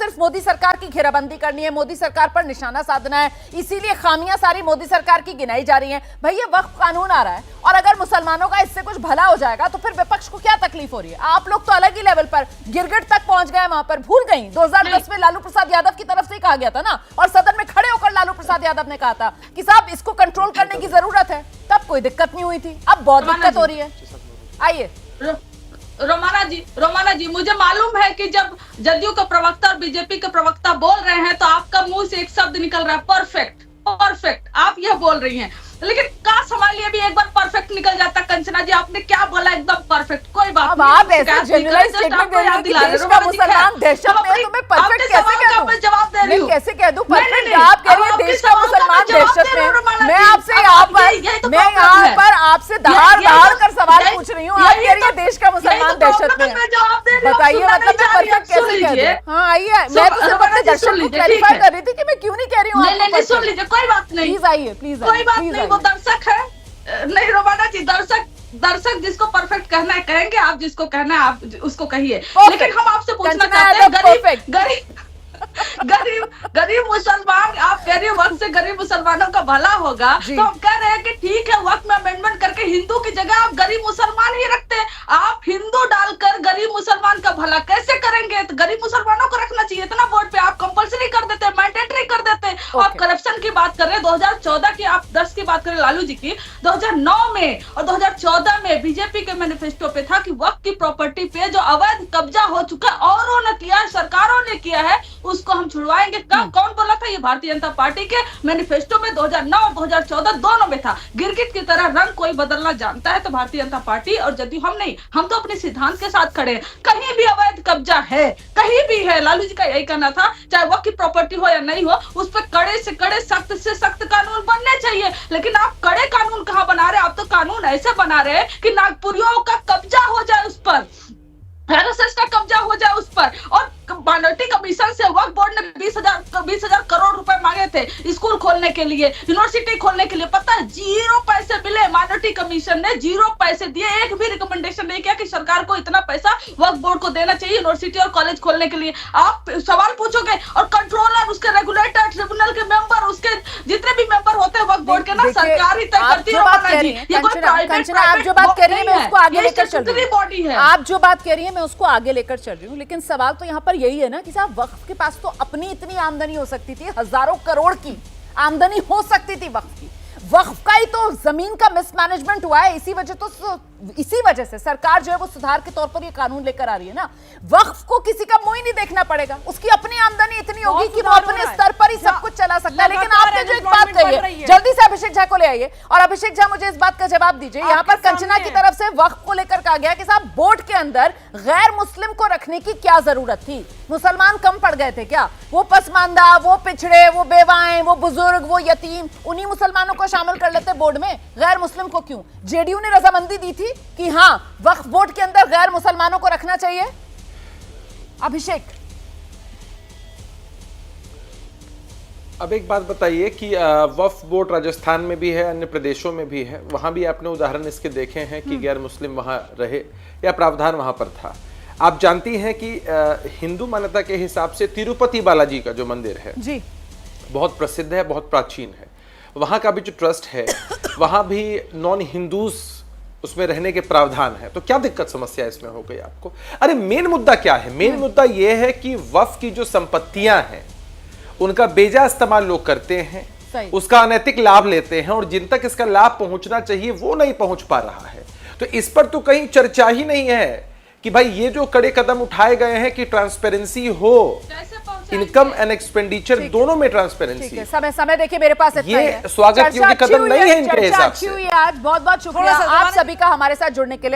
सिर्फ मोदी सरकार की घेराबंदी करनी है, मोदी सरकार पर निशाना साधना है, इसीलिए खामियां सारी मोदी सरकार की गिनाई जा रही हैं। भाई ये वक्फ कानून आ रहा है और अगर मुसलमानों का इससे कुछ भला हो जाएगा तो फिर विपक्ष को क्या तकलीफ हो रही है? आप लोग तो अलग ही लेवल पर गिरगिट तक पहुंच गए, वहां पर भूल गई। 2010 में लालू प्रसाद यादव की तरफ से ही कहा गया था ना, और सदन में खड़े होकर लालू प्रसाद यादव ने कहा था कि साहब इसको कंट्रोल करने की जरूरत है, तब कोई दिक्कत नहीं हुई थी, अब बहुत दिक्कत हो रही है। आइए रोमाना जी, मुझे मालूम है कि जब जदयू के प्रवक्ता और बीजेपी के प्रवक्ता बोल रहे हैं तो आपका मुंह से एक शब्द निकल रहा है, परफेक्ट परफेक्ट, आप यह बोल रही हैं, लेकिन काश हमारे लिए भी एक बार परफेक्ट निकल जाता। कंचना जी आपने क्या बोला, एकदम परफेक्ट, कोई बात नहीं। आप ऐसे जनरलाइज स्टेटमेंट दे रही हैं कि देश का मुसलमान दहशत में है, तो मैं परफेक्ट कैसे कह दूं? जवाब दे रही हूं, कैसे कह दूं परफेक्ट? आप कह रही हैं देश का मुसलमान दहशत में। मैं आपसे यहाँ पर आपसे दहाड़ कर सवाल पूछ रही हूँ, आप कह रही है देश का मुसलमान दहशत में। बताइए, मतलब मैं परफेक्ट कैसे कह दूं? हाँ आइए, मैं तो सिर्फ अपने दर्शक को क्लैरिफाई कर रही थी कि मैं क्यों नहीं कह रही हूँ। सुन लीजिए, कोई बात नहीं, प्लीज आइए, प्लीज कोई बात नहीं, वो दर्शक है। नहीं रोमाना जी, दर्शक जिसको परफेक्ट कहना है कहेंगे, आप जिसको कहना है आप उसको कहिए। लेकिन हम आपसे पूछना चाहते हैं, गरीब मुसलमान, आप कह रही हो वक्त से गरीब मुसलमानों का भला होगा, तो हम कह रहे हैं कि ठीक है, वक्त में अमेंडमेंट करके हिंदू की जगह आप गरीब मुसलमान ही रखते हैं। आप हिंदू डालकर गरीब मुसलमान का भला कैसे करेंगे? तो गरीब मुसलमानों को रखना चाहिए इतना वोट पे, आप कंपलसरी कर देते, मैंडेटरी कर देते। आप करप्शन की बात कर रहे हैं, 2014 की, आप 10 की बात करें लालू जी की, 2009 में और 2014 में बीजेपी के मैनिफेस्टो पे था कि वक्त की प्रॉपर्टी पे जो अवैध कब्जा हो चुका औरों ने किया, सरकारों ने किया है, उसको हम छुड़वाएंगे। कौन बोला था? ये भारतीय जनता पार्टी के मैनिफेस्टो में 2009 और 2014 दोनों में था। गिरगिट की तरह रंग कोई बदलना जानता है तो भारतीय जनता पार्टी और जदयू हम नहीं, हम तो अपने सिद्धांत के साथ खड़े हैं। कहीं भी अवैध कब्जा है, कहीं भी है, लालू जी का यही कहना था, चाहे वक्त की प्रॉपर्टी हो या नहीं हो, उस पर कड़े से कड़े, सख्त से सख्त कानून बनने चाहिए। लेकिन आप कड़े कानून कहाँ बना रहे हैं? आप तो कानून ऐसे बना रहे हैं कि नागपुरियों का कब्जा हो जाए उस पर, आरएसएस का कब्जा हो जाए उस पर। और माइनॉरिटी कमीशन से वक्फ बोर्ड ने 20,000 करोड़ रुपए मांगे थे स्कूल खोलने के लिए, यूनिवर्सिटी खोलने के लिए, पता है 0 पैसे मिले। माइनॉरिटी कमीशन ने 0 पैसे दिए, एक भी रिकमेंडेशन नहीं किया कि सरकार को इतना पैसा वक्फ बोर्ड को देना चाहिए यूनिवर्सिटी और कॉलेज खोलने के लिए। आप सवाल पूछोगे और कंट्रोलर, उसके रेगुलेटर, ट्रिब्यूनल के मेंबर, उसके जितने भी मेंबर होते हैं वक्फ बोर्ड के ना, सरकार ही तय करती है। ये कोई प्राइवेट, आप जो बात कह रही है मैं उसको आगे लेकर चल रही हूँ, बॉडी है। आप जो बात कह रही है मैं उसको आगे लेकर चल रही हूँ, लेकिन सवाल तो यहाँ पर यही है ना कि साहब वक्फ के पास तो अपनी इतनी आमदनी हो सकती थी, हजारों करोड़ की आमदनी हो सकती थी वक्फ की। वक्फ का ही तो जमीन का मिसमैनेजमेंट हुआ है, इसी वजह से सरकार जो है वो सुधार के तौर पर ये कानून लेकर आ रही है ना। वक्फ को किसी का मुंह ही नहीं देखना पड़ेगा, उसकी अपनी आमदनी इतनी होगी कि वो अपने स्तर पर ही सब कुछ चला सकता है। लेकिन आपने जो एक बात कही है, जल्दी से अभिषेक झा को ले आइए और अभिषेक झा मुझे इस बात का जवाब दीजिए। यहाँ पर कंचना की तरफ से वक्फ को लेकर कहा गया कि साहब बोर्ड के अंदर गैर मुस्लिम को रखने की क्या जरूरत थी? मुसलमान कम पड़ गए थे क्या? वो पसमानदा, वो पिछड़े, वो बेवाएं, वो बुजुर्ग, वो यतीम, उन्हीं मुसलमानों को शामिल कर लेते बोर्ड में, गैर मुस्लिम को क्यों? जेडीयू ने रजामंदी दी थी कि हाँ वक्फ बोर्ड के अंदर गैर मुसलमानों को रखना चाहिए। अभिषेक, अब एक बात बताइए कि वक्फ बोर्ड राजस्थान में भी है, अन्य प्रदेशों में भी है, वहां भी आपने उदाहरण इसके देखे हैं कि गैर मुस्लिम वहां रहे या प्रावधान वहां पर था। आप जानती हैं कि हिंदू मान्यता के हिसाब से तिरुपति बालाजी का जो मंदिर है जी, बहुत प्रसिद्ध है, बहुत प्राचीन है। वहां का भी जो ट्रस्ट है वहां भी नॉन हिंदूज उसमें रहने के प्रावधान है। तो क्या दिक्कत समस्या इसमें हो गई आपको? अरे मेन मुद्दा क्या है? मेन मुद्दा यह है कि वक्फ की जो संपत्तियां हैं उनका बेजा इस्तेमाल लोग करते हैं, उसका अनैतिक लाभ लेते हैं और जिन तक इसका लाभ पहुंचना चाहिए वो नहीं पहुंच पा रहा है। तो इस पर तो कहीं चर्चा ही नहीं है कि भाई ये जो कड़े कदम उठाए गए हैं कि ट्रांसपेरेंसी हो, इनकम एंड एक्सपेंडिचर दोनों में ट्रांसपेरेंसी। समय देखिए मेरे पास इतना ये स्वागत योग्य कदम नहीं है इनके हिसाब से। आज बहुत बहुत शुक्रिया आप सभी का हमारे साथ जुड़ने के लिए।